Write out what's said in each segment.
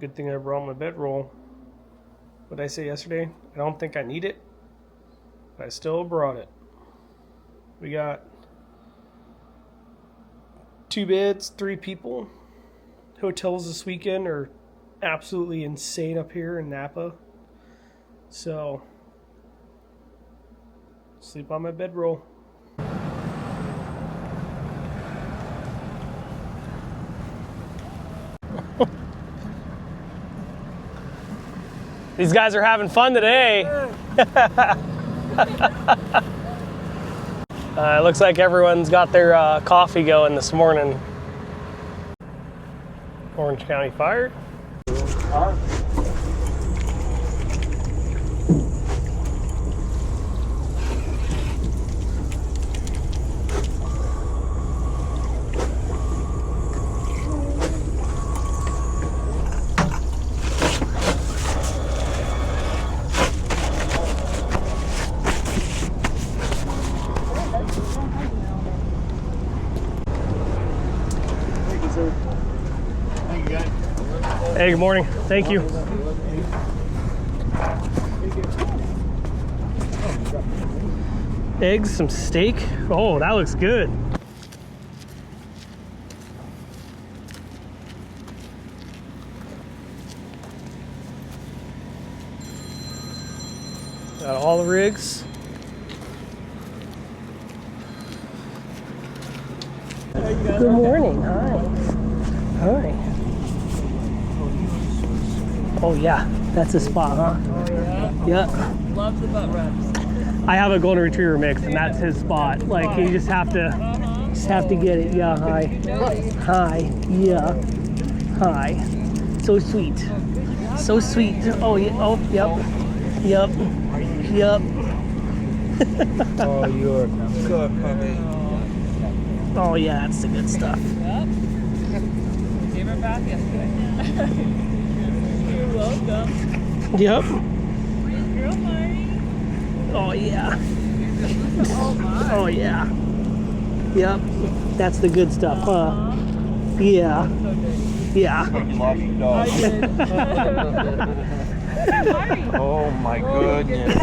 Good thing I brought my bedroll. What did I say yesterday? I don't think I need it, but I still brought it. We got 2 beds, 3 people. Hotels this weekend are absolutely insane up here in Napa. So, sleep on my bedroll. These guys are having fun today. It looks like everyone's got their coffee going this morning. Orange County Fire. Hey, good morning. Thank you. Eggs, some steak. Oh, that looks good. Got all the rigs. Good morning. Hi. Hi. Oh yeah, that's a spot, huh? Oh yeah? Yeah. Love the butt rubs. I have a golden retriever mix, and that's his spot. Like you just have to get it. Yeah, hi. Hi. Yeah. Hi. So sweet. So sweet. Oh yeah. Oh yep. Yep. Yep. Oh, you're good, puppy. Oh yeah, that's the good stuff. Yep. Gave her back yesterday. You're welcome. Yep. Girl, Marty. Oh yeah. Oh my. Oh yeah. Yep. That's the good stuff, huh? Yeah. Yeah. You lost your dog. I did. Oh my goodness.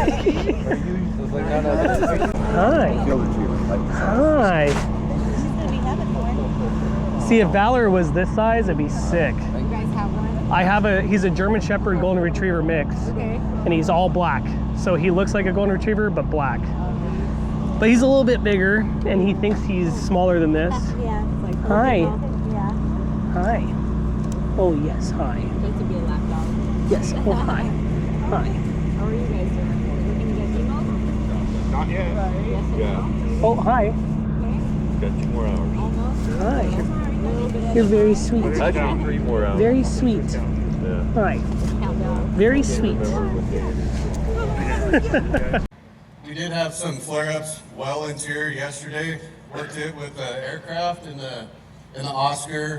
Hi. Hi. See, if Valor was this size, it'd be sick. You guys have one? He's a German Shepherd Golden Retriever mix. Okay. And he's all black. So he looks like a Golden Retriever, but black. But he's a little bit bigger, and he thinks he's smaller than this. Yeah. It's like Hi. Yeah. Hi. Oh, yes, hi. Just to be a lap dog. Yes, oh, hi. Hi. How are you guys doing? Looking to get emails? Not yet. Yes and Yeah. Oh, hi. no? Got 2 more hours. Almost. Hi. A little bit You're very sweet. Actually, 3 more hours. Very sweet. Yeah. Hi. countdown. Very sweet. We did have some flare-ups well interior yesterday. Worked it with the aircraft and the Oscar.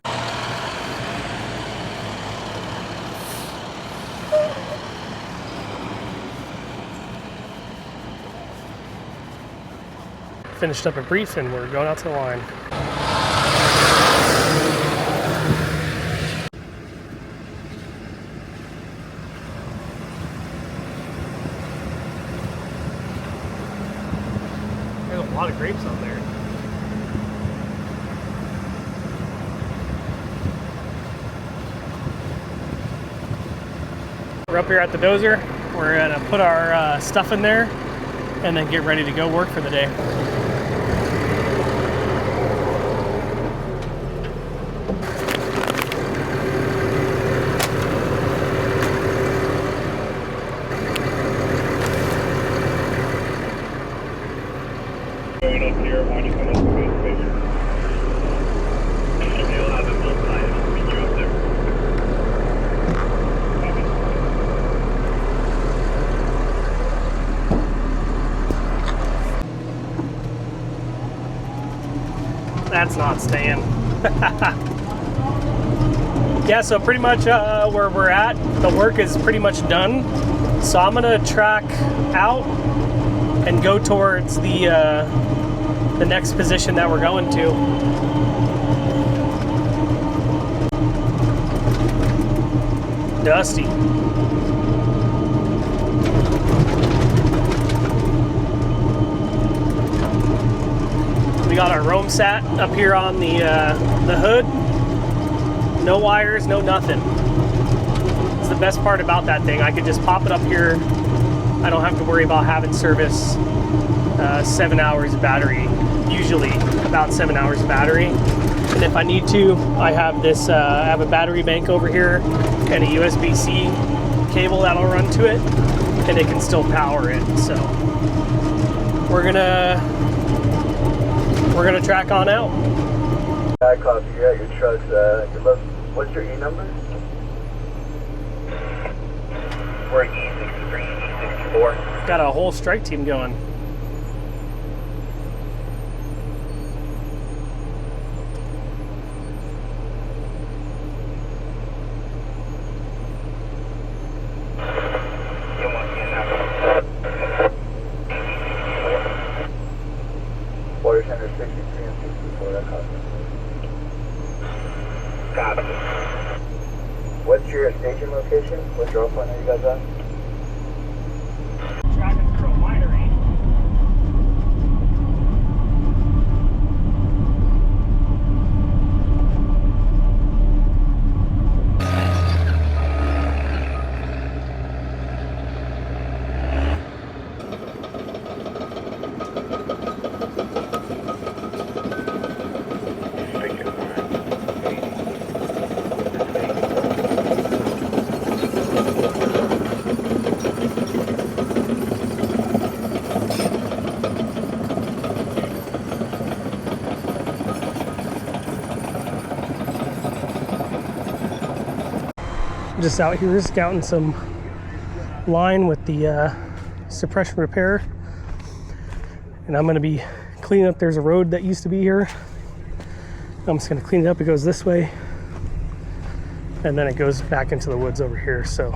Finished up a brief and we're going out to the line. There's a lot of grapes out there. We're up here at the Dozer. We're gonna put our stuff in there and then get ready to go work for the day. Going up here, why don't you come up with this picture? And they'll have it both sides. I'll meet you up there. That's not staying. Yeah, so pretty much where we're at, the work is pretty much done. So I'm gonna track out and go towards the next position that we're going to. dusty. We got our Roam Sat up here on the hood. No wires, no nothing. It's the best part about that thing. I could just pop it up here. I don't have to worry about having service. 7 hours of battery, usually about 7 hours of battery. And if I need to, I have this. I have a battery bank over here and a USB-C cable that'll run to it, and it can still power it. So we're gonna track on out. I copy. You're at your truck's. What's your E number? We're E63, E64. Got a whole strike team going. Water center 63 and 64. That copy. Copy. What's your station location? What draw point are you guys at? Tracking through a winery. Just out here scouting some line with the suppression repair, and I'm going to be cleaning up. There's a road that used to be here. I'm just going to clean it up. It goes this way, and then it goes back into the woods over here. So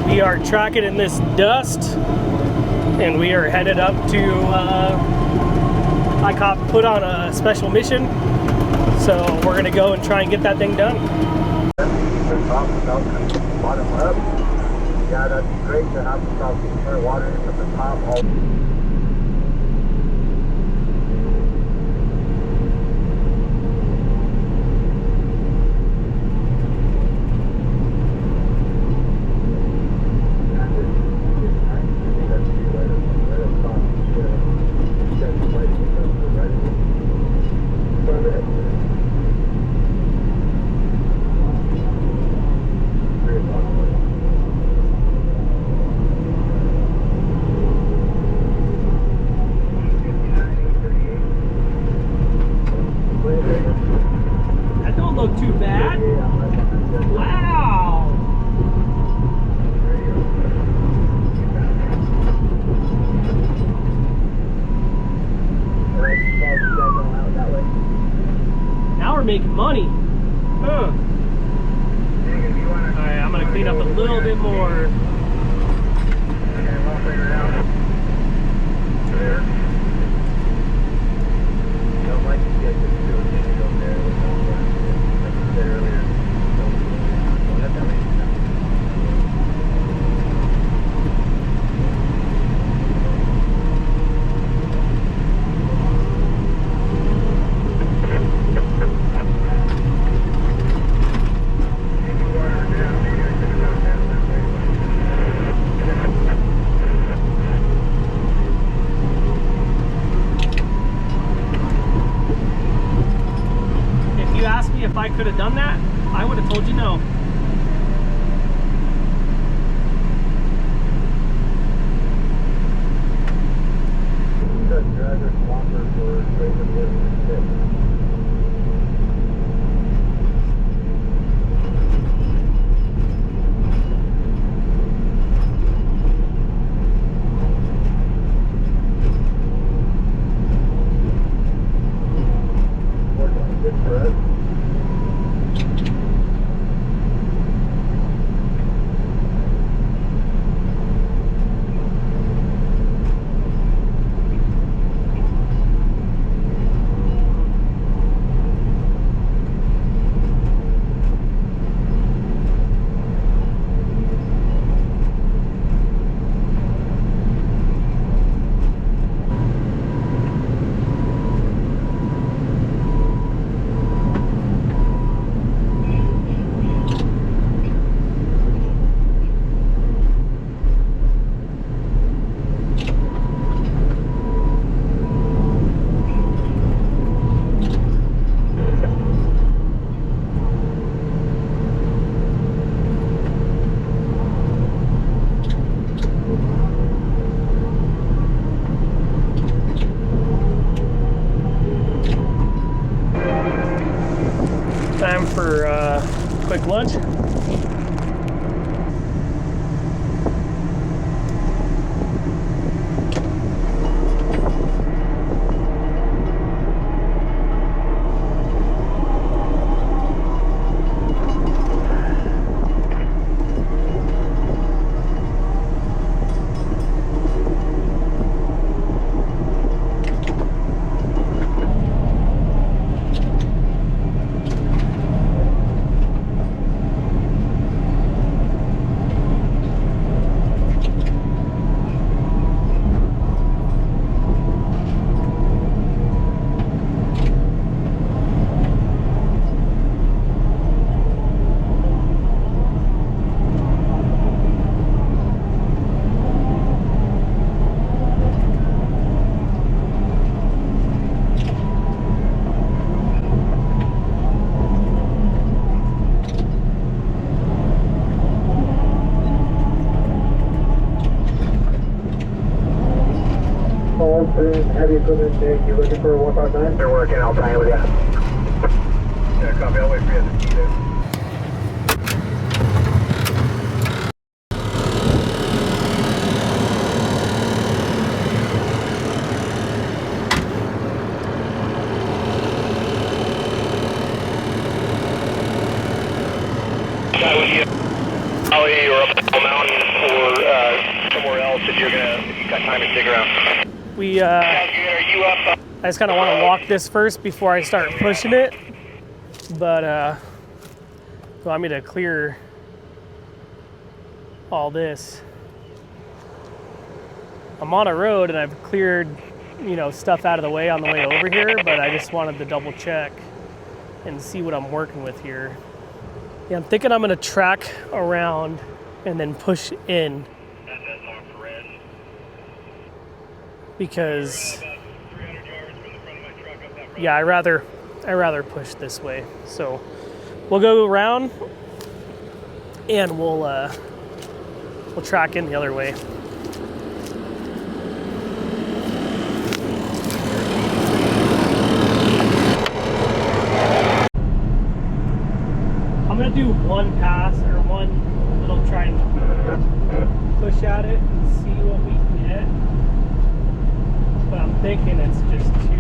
we are tracking in this dust, and we are headed up to I put on a special mission, so we're gonna go and try and get that thing done. Bottom up. Yeah, that'd be great to have the top more water from the top. That don't look too bad. Wow. Now we're making money. Huh. Alright, I'm gonna clean up a little bit more. If I could have done that, I would have told you no. time for quick lunch. Heavy equipment, Jake. You looking for a 159? They're working. I'll tie in with you. Yeah, copy. I'll wait for you at the key there. Or up the mountain or somewhere else if you got time to dig around. We Are you up? I just kind of want to walk this first before I start pushing it, but you want me to clear all this. I'm on a road and I've cleared, you know, stuff out of the way on the way over here, but I just wanted to double check and see what I'm working with here. Yeah, I'm thinking I'm gonna track around and then push in, because yeah, I rather push this way. So we'll go around and we'll track in the other way. I'm gonna do one pass or one little try and push at it and see what we can get. But I'm thinking it's just too.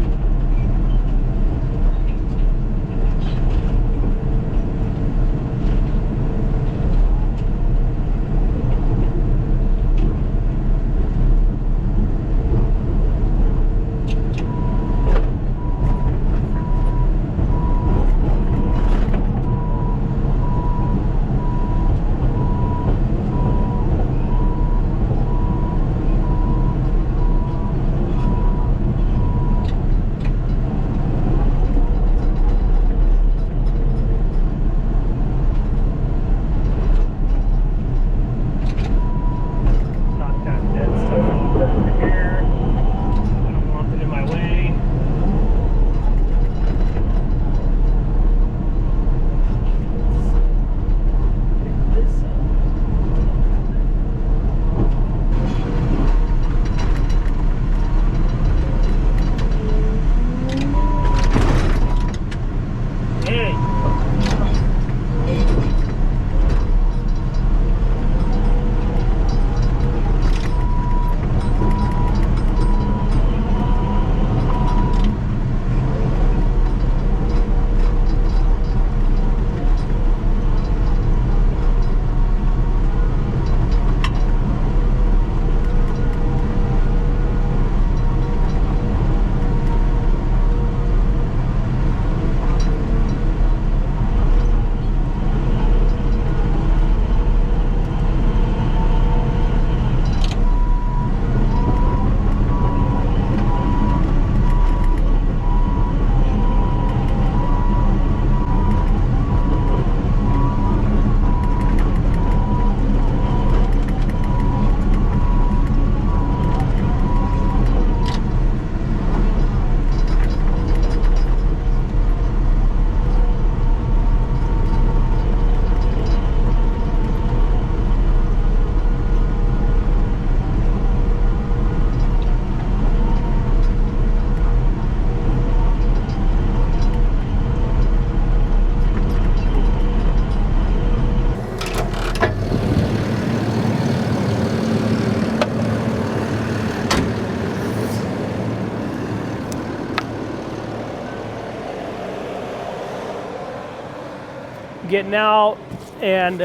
getting out and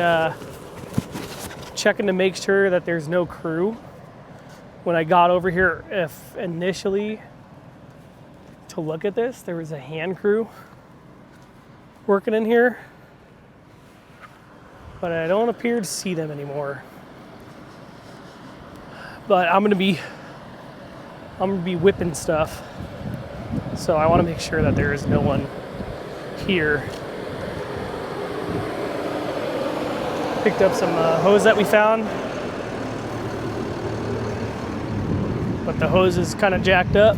checking to make sure that there's no crew. When I got over here, if initially to look at this, there was a hand crew working in here, but I don't appear to see them anymore. But I'm gonna be whipping stuff, so I want to make sure that there is no one here. Picked up some hose that we found, but the hose is kind of jacked up.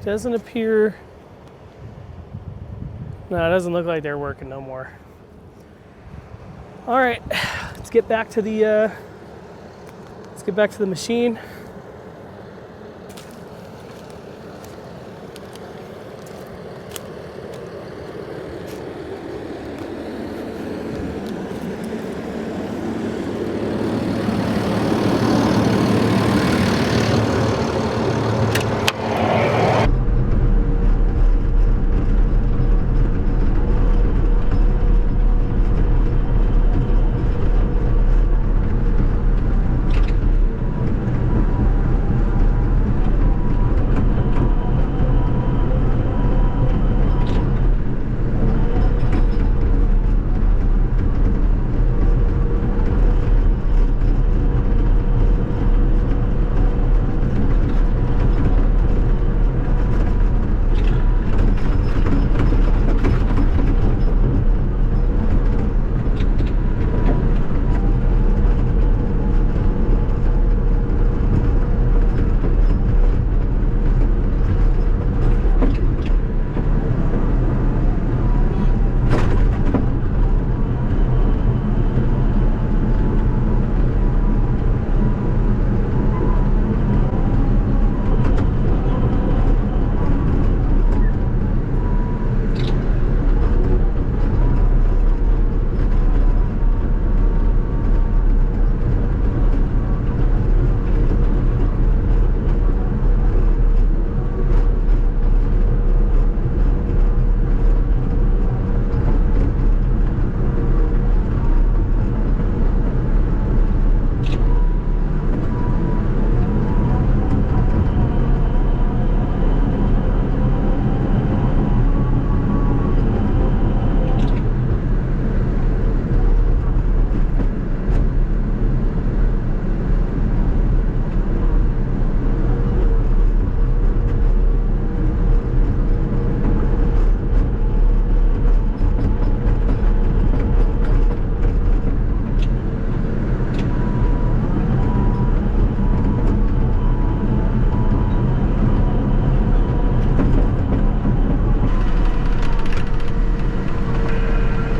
Doesn't appear. No, it doesn't look like they're working no more. All right, let's get back to the machine.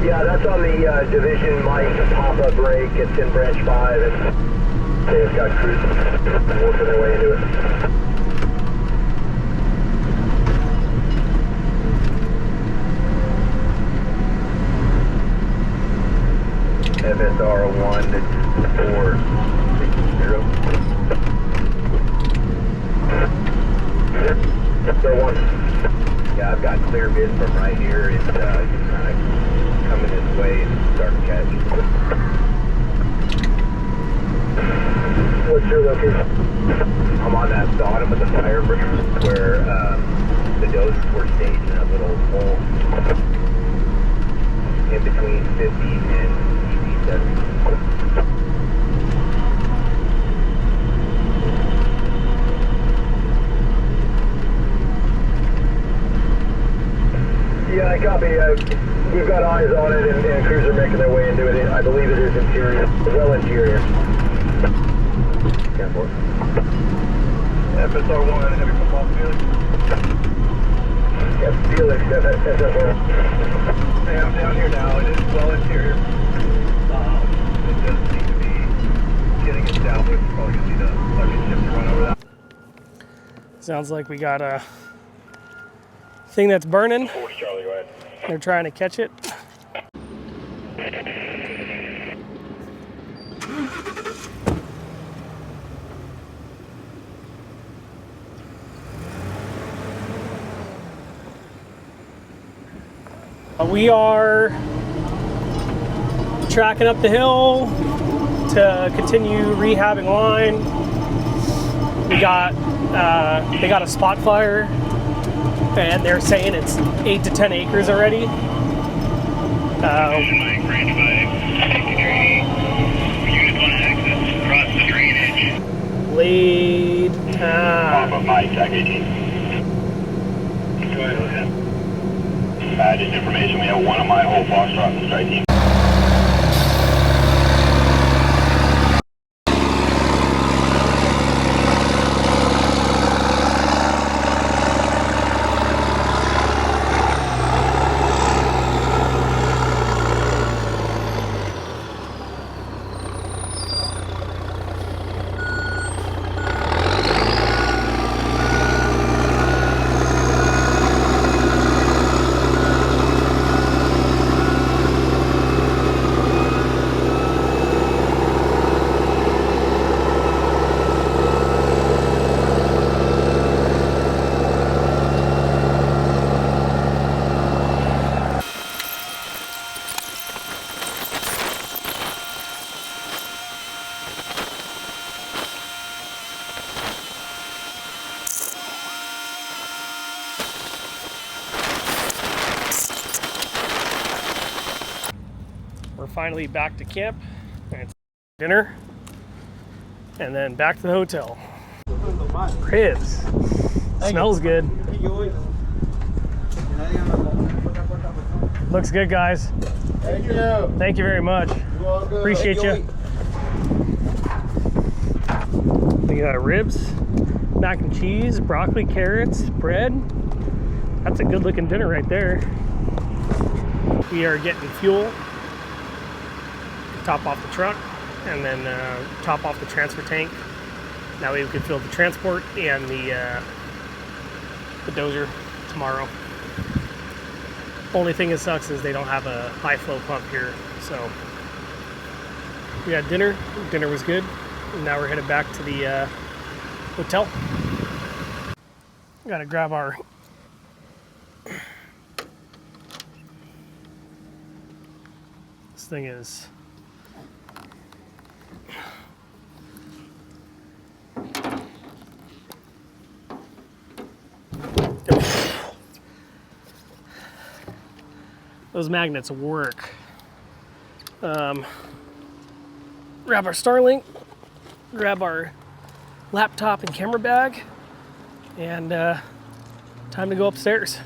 That's on the division mic pop-up break. It's in branch 5, and they've got crews working their way into it. FSR 1-460. So one. Yeah, I've got clear bids from right here. It's kind of coming this way and starting to catch. What's your location? I'm on that bottom of the fire break where the dozers were staged in a little hole in between 50 and 70. Yeah, I copy. We've got eyes on it, and crews are making their way into it. I believe it is interior, well interior. Careful. FSR 1, heavy football, Felix. Yep, Felix, FSR. Hey, I'm down here now. It is well interior. It does seem to be getting established. Probably going to need a luggage ship to run over that. Sounds like we got a thing that's burning. Charlie, go ahead. They're trying to catch it. We are tracking up the hill to continue rehabbing line. We got they got a spot fire, and they're saying it's 8 to 10 acres already. Lead time. Mike, Jack 18. Go ahead. Just information, we have one of my whole Foxtrot and strike team. We're finally back to camp, and it's dinner, and then back to the hotel. Ribs. Smells good. Looks good, guys. Thank you. Thank you very much. Appreciate you. We got ribs, mac and cheese, broccoli, carrots, bread. That's a good looking dinner right there. We are getting fuel. Top off the truck, and then top off the transfer tank. That way we can fill the transport and the Dozer tomorrow. Only thing that sucks is they don't have a high flow pump here. So we had dinner. Dinner was good. And now we're headed back to the hotel. Got to grab our this thing is those magnets work. Grab our Starlink, grab our laptop and camera bag, and time to go upstairs.